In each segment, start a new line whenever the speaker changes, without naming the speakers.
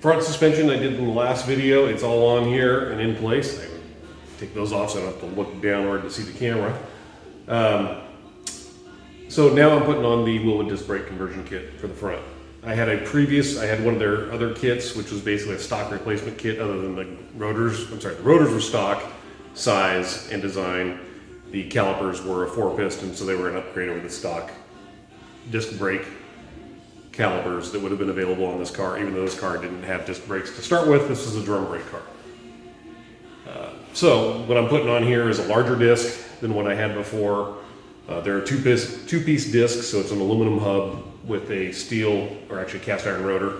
Front suspension I did in the last video. It's all on here and in place. I take those off so I don't have to look downward to see the camera. So now I'm putting on the Wilwood disc brake conversion kit for the front. I had one of their other kits, which was basically a stock replacement kit other than the rotors. I'm sorry, the rotors were stock, size and design. The calipers were a 4-piston, so they were an upgrade over the stock disc brake calipers that would have been available on this car, even though this car didn't have disc brakes to start with. This is a drum brake car. So what I'm putting on here is a larger disc than what I had before. They're a two-piece disc, so it's an aluminum hub with a steel, or actually cast iron rotor.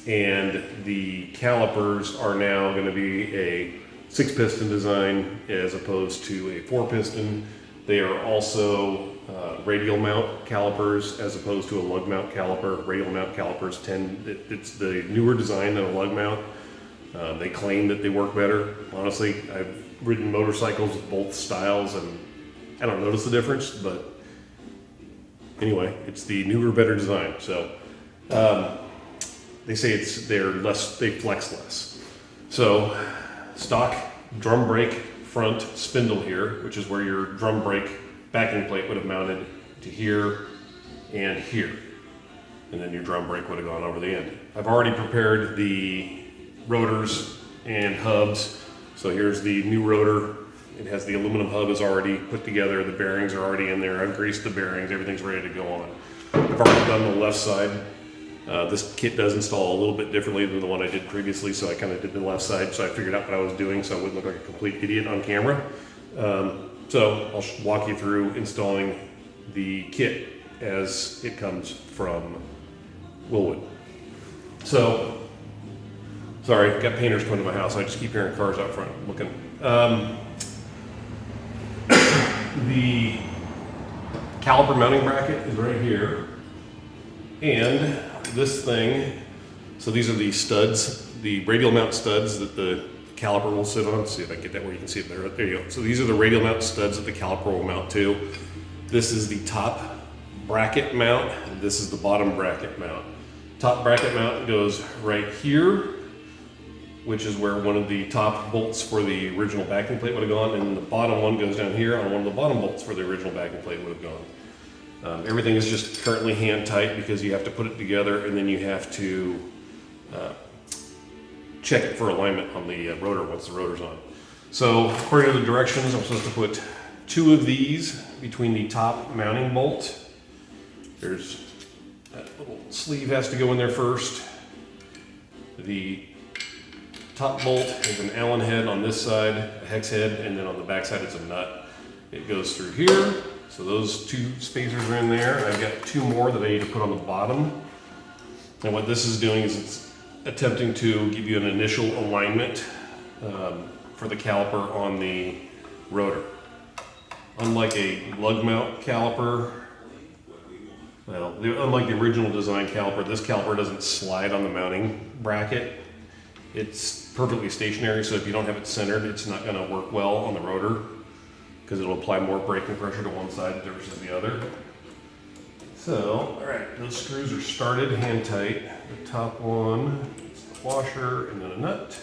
And the calipers are now going to be a 6-piston design as opposed to a 4-piston. They are also radial mount calipers as opposed to a lug mount caliper. Radial mount calipers it's the newer design than a lug mount. They claim that they work better. Honestly, I've ridden motorcycles with both styles and I don't notice the difference, but anyway, it's the newer, better design. So they say they flex less. So stock drum brake front spindle here, which is where your drum brake backing plate would have mounted to here and here. And then your drum brake would have gone over the end. I've already prepared the rotors and hubs. So here's the new rotor. It has the aluminum hub is already put together. The bearings are already in there. I've greased the bearings. Everything's ready to go on. I've already done the left side. This kit does install a little bit differently than the one I did previously, so I kind of did the left side so I figured out what I was doing so I wouldn't look like a complete idiot on camera. So I'll walk you through installing the kit as it comes from Wilwood. So, sorry, got painters coming to my house. I just keep hearing cars out front looking. The caliper mounting bracket is right here. And this thing, so these are the studs, the radial mount studs that the caliper will sit on. Let's see if I can get that where you can see it there. There you go. So these are the radial mount studs that the caliper will mount to. This is the top bracket mount, and this is the bottom bracket mount. Top bracket mount goes right here, which is where one of the top bolts for the original backing plate would have gone, and the bottom one goes down here on one of the bottom bolts for the original backing plate would have gone. Everything is just currently hand tight because you have to put it together and then you have to check it for alignment on the rotor once the rotor's on. So according to the directions, I'm supposed to put 2 of these between the top mounting bolt. There's that little sleeve has to go in there first. The top bolt is an Allen head on this side, a hex head, and then on the back side it's a nut. It goes through here. So those 2 spacers are in there. I've got 2 more that I need to put on the bottom. And what this is doing is it's attempting to give you an initial alignment for the caliper on the rotor. Unlike a lug mount caliper, well, unlike the original design caliper, this caliper doesn't slide on the mounting bracket. It's perfectly stationary, so if you don't have it centered, it's not going to work well on the rotor, because it'll apply more braking pressure to one side versus the other. So, all right, those screws are started hand tight. The top one, it's the washer and then a nut.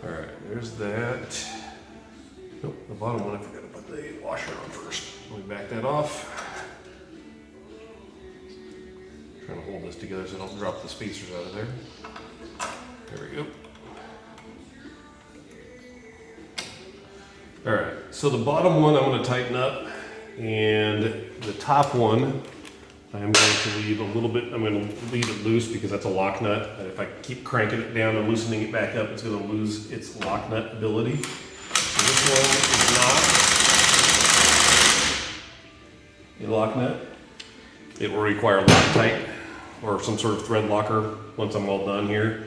All right, there's that. Nope, the bottom one, I forgot to put the washer on first. Let me back that off. Trying to hold this together so I don't drop the spacers out of there. There we go. All right, so the bottom one I'm going to tighten up, and the top one I'm going to leave a little bit, I'm going to leave it loose because that's a lock nut. And if I keep cranking it down and loosening it back up, it's going to lose its lock nut ability. So this one is not a lock nut. It will require Loctite or some sort of thread locker once I'm all done here.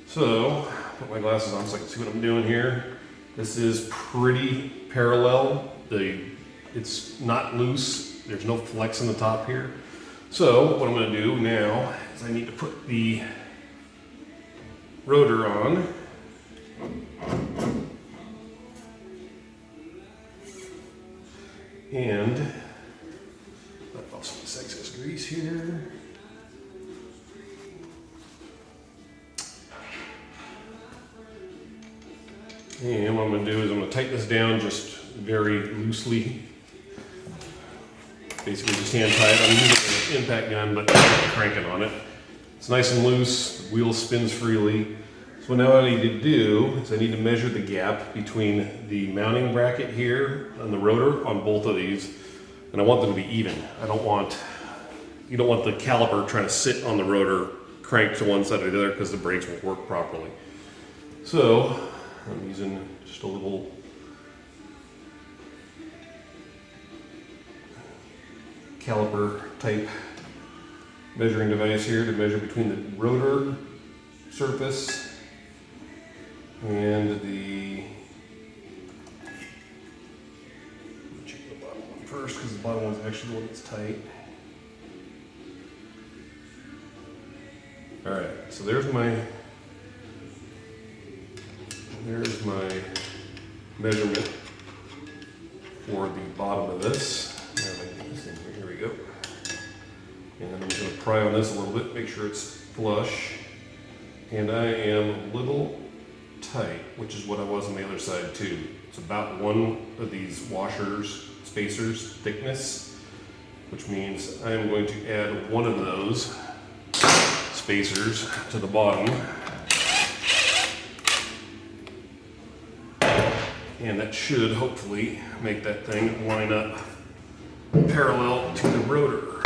So, put my glasses on so I can see what I'm doing here. This is pretty parallel. It's not loose. There's no flex in the top here. So, what I'm going to do now is I need to put the rotor on. And wipe off some of this excess grease here. And what I'm going to do is I'm going to tighten this down just very loosely. Basically just hand tie it. I'm using an impact gun, but I'm cranking on it. It's nice and loose, the wheel spins freely. So now what I need to do is I need to measure the gap between the mounting bracket here and the rotor on both of these. And I want them to be even. You don't want the caliper trying to sit on the rotor cranked to one side or the other because the brakes won't work properly. So I'm using just a little caliper type measuring device here to measure between the rotor surface and the, check the bottom one first because the bottom one's actually the one that's tight. All right, so there's my measurement for the bottom of this. Here we go. And I'm just going to pry on this a little bit, make sure it's flush. And I am a little tight, which is what I was on the other side too. It's about one of these washers, spacers thickness, which means I am going to add one of those spacers to the bottom. And that should hopefully make that thing line up parallel to the rotor.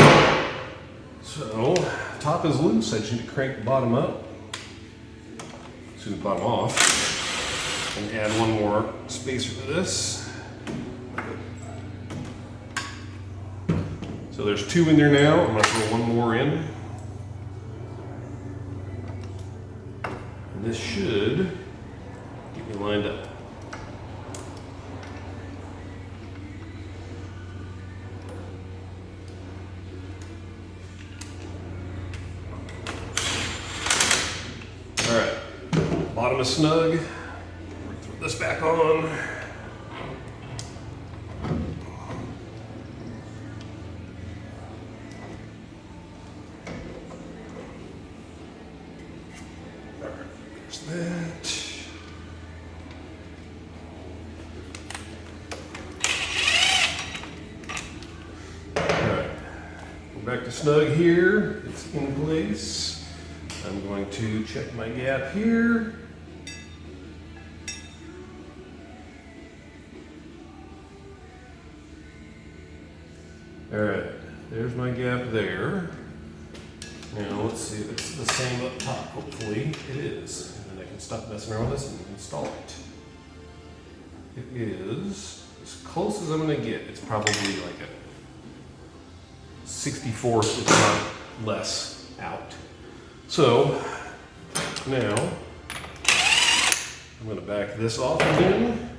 So, top is loose, I just need to crank the bottom up, screw the bottom off, and add one more spacer to this. So there's two in there now, I'm going to throw one more in. And this should get me lined up. Bottom is snug. Throw this back on. There's that. Alright. Go back to snug here. It's in place. I'm going to check my gap here. Alright, there's my gap there. Now let's see if it's the same up top. Hopefully it is. And then I can stop messing around with this and install it. It is as close as I'm going to get. It's probably like a 64th, if not less, out. So now I'm going to back this off again.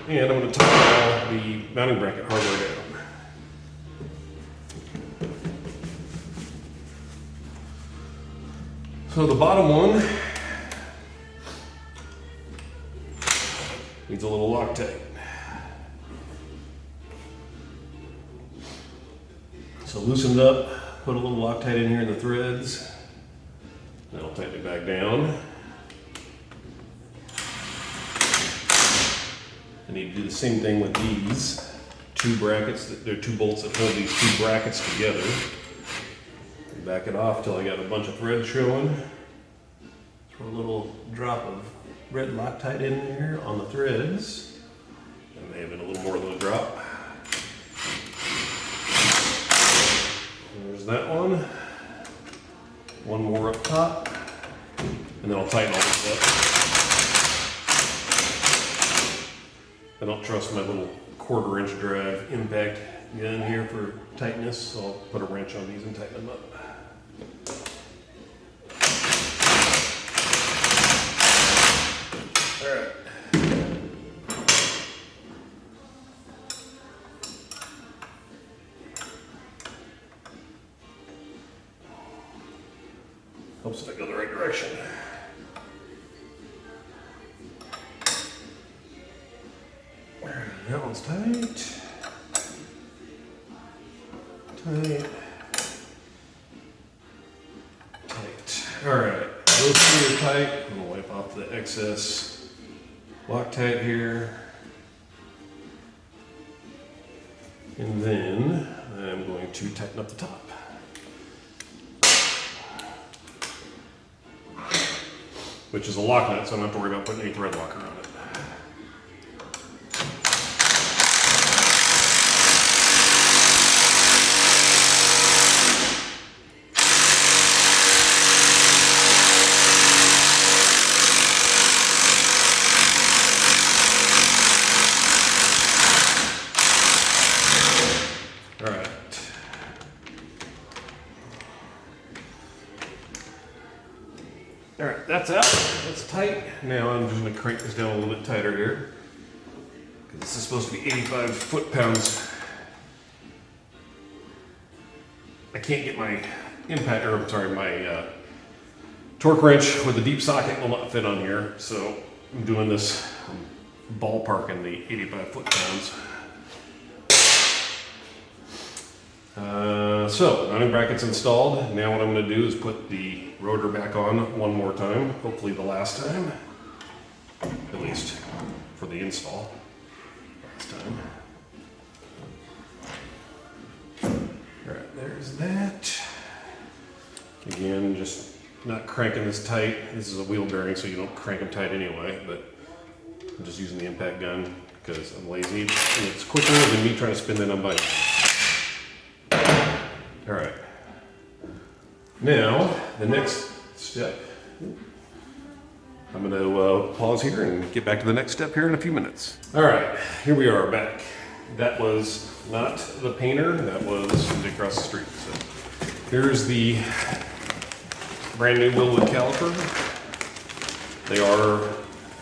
And I'm going to tie all the mounting bracket hardware down. So the bottom one needs a little Loctite. So loosen it up, put a little Loctite in here in the threads, then I'll tighten it back down. I need to do the same thing with these two brackets. There are two bolts that hold these two brackets together. Back it off till I got a bunch of thread showing. Throw a little drop of red Loctite in there on the threads. There may have been a little more than a drop. There's that one. One more up top. And then I'll tighten all this up. I don't trust my little 1/4 inch drive impact gun here for tightness, so I'll put a wrench on these and tighten them up. Alright. Helps if I go the right direction. That one's tight. Tight. Tight. Alright, those three are tight. I'm going to wipe off the excess Loctite here. And then I'm going to tighten up the top. Which is a lock nut, so I don't have to worry about putting any thread locker on it. Alright, that's out. That's tight. Now I'm just going to crank this down a little bit tighter here. Because this is supposed to be 85 foot-pounds. I can't get my impact, or I'm sorry, my torque wrench with the deep socket will not fit on here. So I'm doing this ballparking the 85 foot-pounds. So, mounting bracket's installed. Now what I'm going to do is put the rotor back on one more time, hopefully the last time, at least for the install. Last time. Alright, there's that. Again, just not cranking this tight. This is a wheel bearing, so you don't crank them tight anyway, but I'm just using the impact gun because I'm lazy and it's quicker than me trying to spin that on by. All right. Now, the next step. I'm going to pause here and get back to the next step here in a few minutes. All right, here we are back. That was not the painter, that was across the street. So here's the brand new Wilwood caliper. They are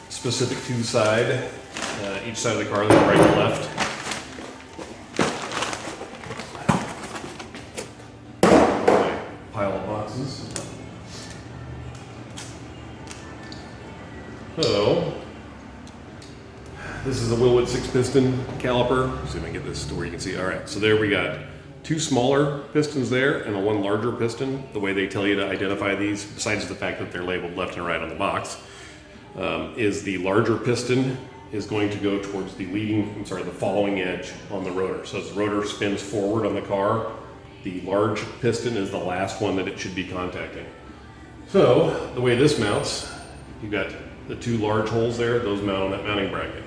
specific to the side, each side of the car, they're right and left. Pile of boxes. So, this is a Wilwood 6-piston caliper. See if I can get this to where you can see. All right, so there we got two smaller pistons there and one larger piston. The way they tell you to identify these, besides the fact that they're labeled left and right on the box, is the larger piston is going to go towards the the following edge on the rotor. So as the rotor spins forward on the car, the large piston is the last one that it should be contacting. So the way this mounts, you've got the two large holes there, those mount on that mounting bracket.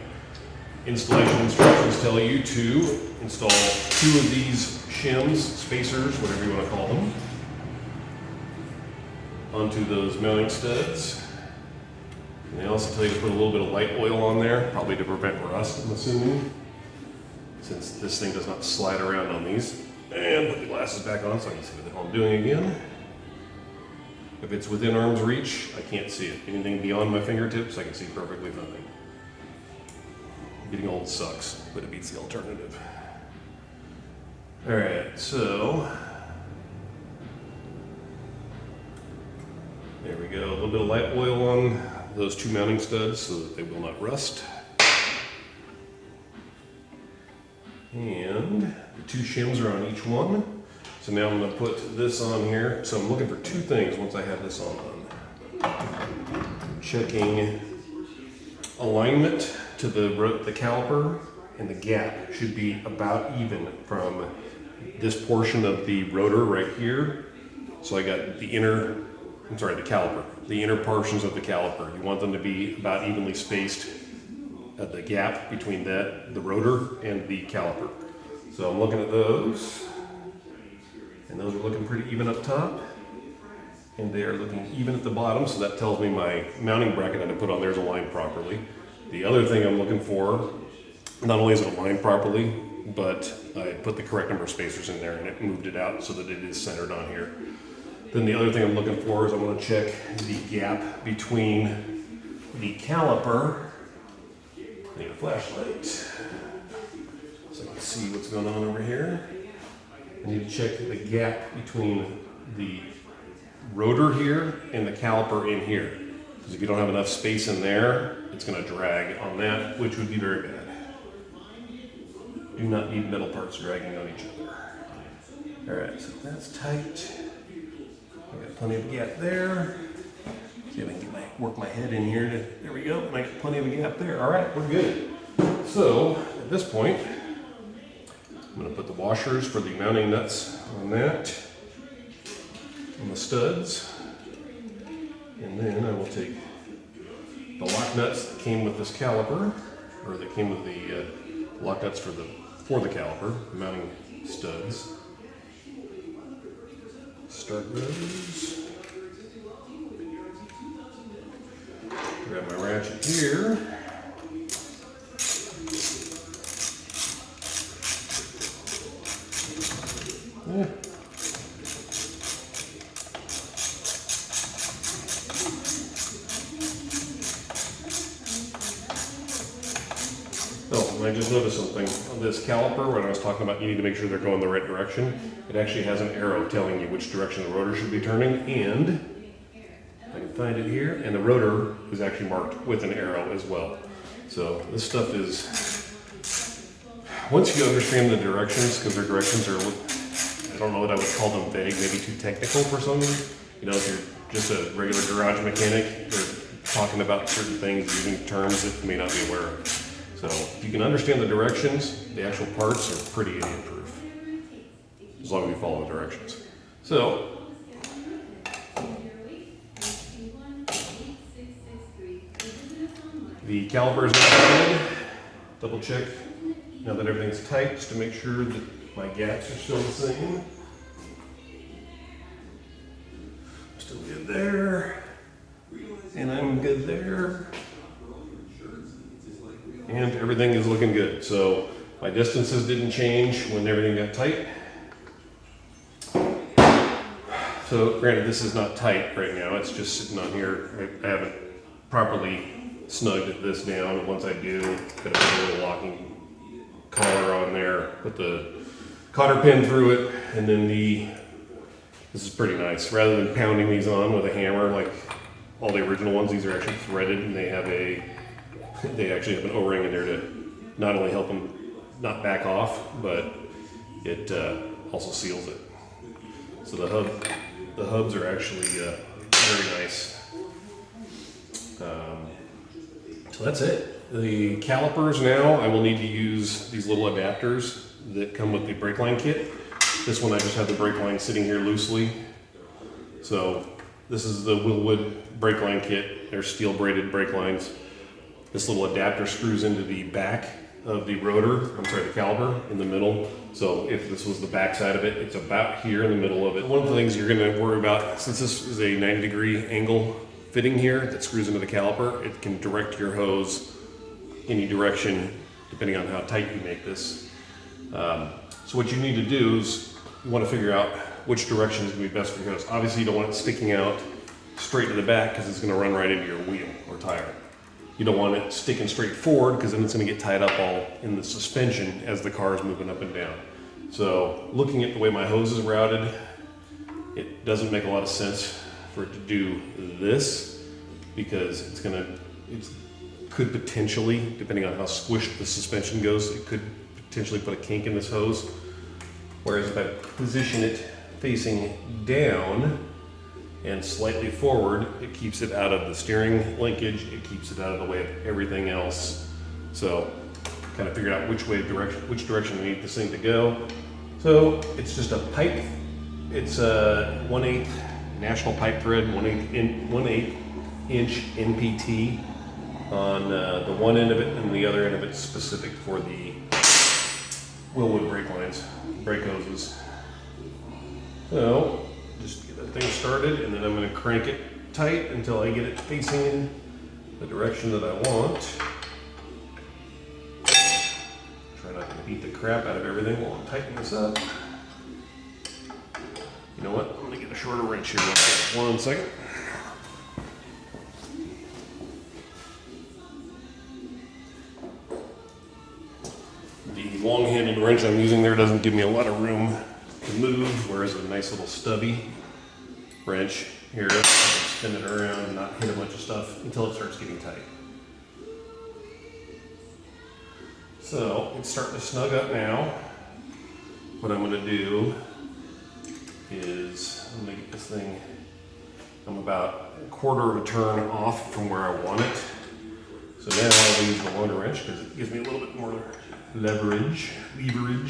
Installation instructions tell you to install two of these shims, spacers, whatever you want to call them, onto those mounting studs. And they also tell you to put a little bit of light oil on there, probably to prevent rust, I'm assuming, since this thing does not slide around on these. And put the glasses back on so I can see what the hell I'm doing again. If it's within arm's reach, I can't see it. Anything beyond my fingertips, I can see perfectly fine. Getting old sucks, but it beats the alternative. Alright, so there we go. A little bit of light oil on those two mounting studs so that they will not rust. And the two shims are on each one. So now I'm going to put this on here. So I'm looking for two things once I have this on. Checking alignment to the caliper, and the gap should be about even from this portion of the rotor right here. So I got the caliper, the inner portions of the caliper. You want them to be about evenly spaced at the gap between the rotor and the caliper. So I'm looking at those, and those are looking pretty even up top, and they are looking even at the bottom, so that tells me my mounting bracket that I put on there is aligned properly. The other thing I'm looking for, not only is it aligned properly, but I put the correct number of spacers in there and it moved it out so that it is centered on here. Then the other thing I'm looking for is I want to check the gap between the caliper. I need a flashlight so I can see what's going on over here. I need to check the gap between the rotor here and the caliper in here. Because if you don't have enough space in there, it's going to drag on that, which would be very bad. do not need metal parts dragging on each other. Alright, so that's tight. I got plenty of gap there. See if I can work my head in here. There we go. And I got plenty of a gap there. Alright, we're good. So at this point, I'm going to put the washers for the mounting nuts on that, on the studs, and then I will take the lock nuts that came with this caliper, or that came with the lock nuts for the caliper, mounting studs. Start those. Grab my ratchet here. Yeah. Oh, and I just noticed something on this caliper when I was talking about you need to make sure they're going the right direction. It actually has an arrow telling you which direction the rotor should be turning, and I can find it here, and the rotor is actually marked with an arrow as well. So this stuff is, once you understand the directions, because their directions are, I don't know what I would call them, vague, maybe too technical for some. You know, if you're just a regular garage mechanic, or talking about certain things, using terms that you may not be aware of. So if you can understand the directions, the actual parts are pretty idiot-proof, as long as you follow the directions. So, the caliper is now good. Double check now that everything's tight, just to make sure that my gaps are still the same. Still good there, and I'm good there. And everything is looking good. So my distances didn't change when everything got tight. So granted, this is not tight right now. It's just sitting on here. I haven't properly snugged this down. And once I do, got to put a little locking collar on there, put the cotter pin through it, and then this is pretty nice. Rather than pounding these on with a hammer like all the original ones, these are actually threaded, and they actually have an O-ring in there to not only help them not back off, but it also seals it. So the hubs are actually very nice. So that's it. The calipers now, I will need to use these little adapters that come with the brake line kit. This one I just have the brake line sitting here loosely. So this is the Wilwood brake line kit. They're steel braided brake lines. This little adapter screws into the back of the rotor, the caliper in the middle. So if this was the back side of it, it's about here in the middle of it. One of the things you're gonna worry about, since this is a 90-degree angle fitting here that screws into the caliper, it can direct your hose any direction depending on how tight you make this. So what you need to do is you wanna figure out which direction is gonna be best for your hose. Obviously you don't want it sticking out straight to the back because it's gonna run right into your wheel or tire. You don't want it sticking straight forward because then it's going to get tied up all in the suspension as the car is moving up and down. So looking at the way my hose is routed, it doesn't make a lot of sense for it to do this because it could potentially, depending on how squished the suspension goes, it could potentially put a kink in this hose. Whereas if I position it facing down and slightly forward, it keeps it out of the steering linkage, it keeps it out of the way of everything else. So kind of figured out which direction we need this thing to go. So it's just a pipe. It's a 1/8 national pipe thread, 1/8 inch NPT on the one end of it, and the other end of it's specific for the Wilwood brake hoses. So just get that thing started, and then I'm going to crank it tight until I get it facing the direction that I want. Try not to beat the crap out of everything while I'm tightening this up. You know what? I'm going to get a shorter wrench here. One second. The long-handled wrench I'm using there doesn't give me a lot of room to move, whereas a nice little stubby wrench here, I can spin it around and not hit a bunch of stuff until it starts getting tight. So it's starting to snug up now. What I'm going to do is I'm going to get this thing, I'm about a quarter of a turn off from where I want it. So now I'll use the loader wrench because it gives me a little bit more leverage. And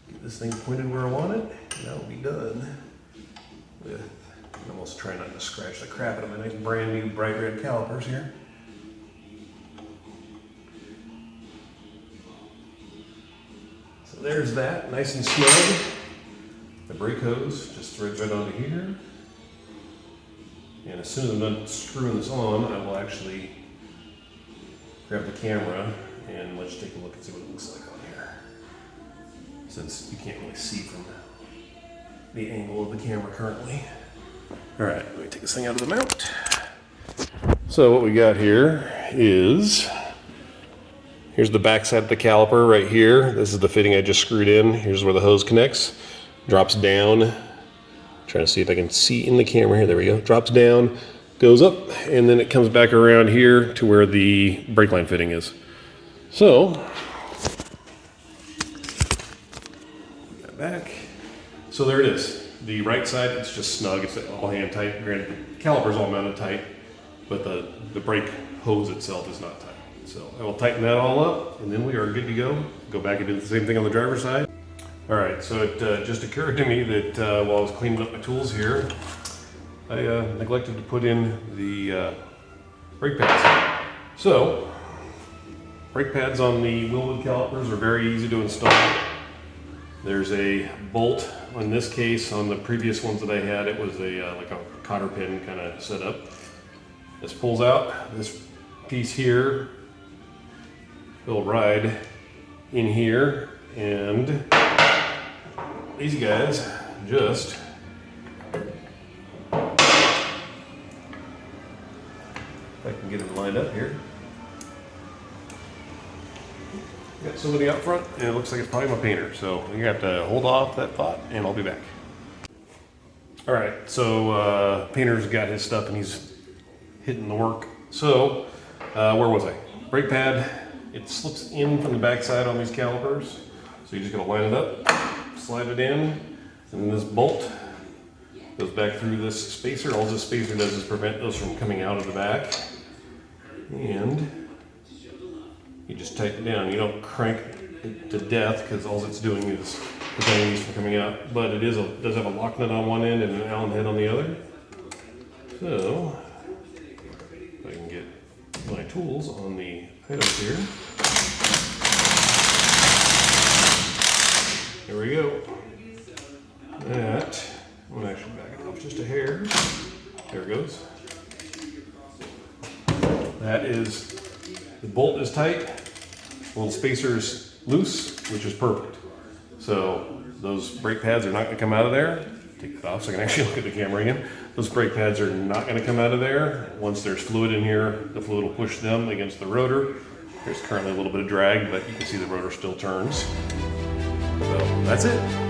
get this thing pointed where I want it, and that'll be done with, I'm almost trying not to scratch the crap out of my nice brand new bright red calipers here. So there's that, nice and snug. The brake hose just threads right onto here. And as soon as I'm done screwing this on, I will actually grab the camera and let's take a look and see what it looks like on here. Since you can't really see from the angle of the camera currently. All right, let me take this thing out of the mount. So what we got here is, here's the back side of the caliper right here. This is the fitting I just screwed in. Here's where the hose connects. Drops down. Trying to see if I can see in the camera here. There we go. Drops down, goes up, and then it comes back around here to where the brake line fitting is. So, that back. So there it is. The right side, it's just snug. It's all hand tight. Granted, the caliper's all mounted tight, but the brake hose itself is not tight. So I will tighten that all up, and then we are good to go. Go back and do the same thing on the driver's side. All right, so it just occurred to me that while I was cleaning up my tools here, I neglected to put in the brake pads. So, brake pads on the Wilwood calipers are very easy to install. There's a bolt. In this case, on the previous ones that I had, it was a like a cotter pin kind of setup. This pulls out. This piece here will ride in here, and these guys just if I can get them lined up here. Got somebody out front, and it looks like it's probably my painter, so you have to hold off that thought, and I'll be back. All right, so painter's got his stuff, and he's hitting the work. So where was I? Brake pad. It slips in from the backside on these calipers, so you just gotta line it up. Slide it in, and then this bolt goes back through this spacer. All this spacer does is prevent those from coming out of the back. And you just tighten it down. You don't crank it to death because all it's doing is preventing these from coming out. But it does have a lock nut on one end and an Allen head on the other. So, if I can get my tools on the items here. There we go. That, I'm gonna actually back it off just a hair. There it goes. That is, the bolt is tight, the little spacer is loose, which is perfect. So those brake pads are not gonna come out of there. Take that off so I can actually look at the camera again. Those brake pads are not gonna come out of there. Once there's fluid in here, the fluid will push them against the rotor. There's currently a little bit of drag, but you can see the rotor still turns. So that's it.